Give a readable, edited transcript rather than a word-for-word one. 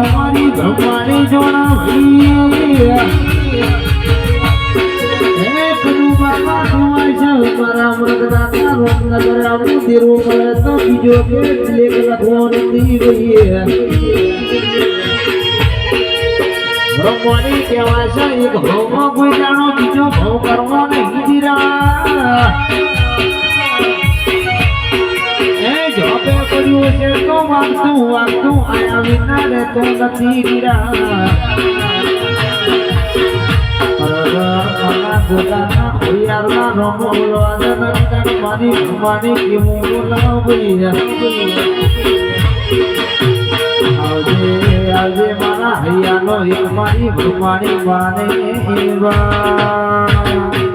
મારી ભગવાની જોડાવી હે કનુ બાબા તુમાર છે મારા મૃગદાતા રોમનગર આવું દેરો મળે તો બીજો કે લેખ લખવો નથી રહીએ ભગવાની કહેવાય છે એક ભાવમાં કોઈ જાણો બીજો ભાવ કરવો નહીં દીરા એ જોબે કર્યું છે તો વાગતું વાગતું આયા વિના રહેતો નથી દીરા મારી ભગવાની કેવું બોલાવી આજે મારા હૈયાનો એક મારી ભગવાની માને એવા